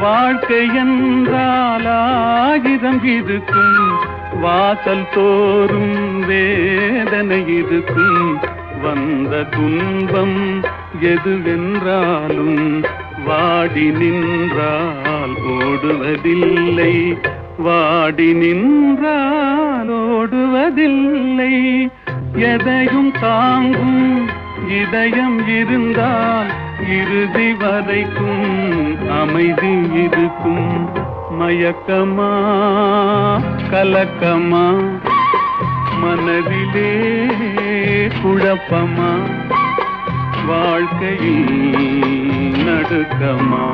வாழ்க்கை என்றால் ஆயிரம் இருக்கும், வாசல் தோறும் வேதனை இருக்கும். வந்த துன்பம் எதுவென்றாலும் வாடி நின்றால் ஓடுவதில்லை, வாடி நின்றால் ஓடுவதில்லை. எதையும் தாங்கும் இதயம் இருந்தால் இறுதி வரைக்கும் அமைதி இருக்கும். மயக்கமா கலக்கமா, மனதிலே குழப்பமா, வாழ்க்கையில் நடுக்கமா.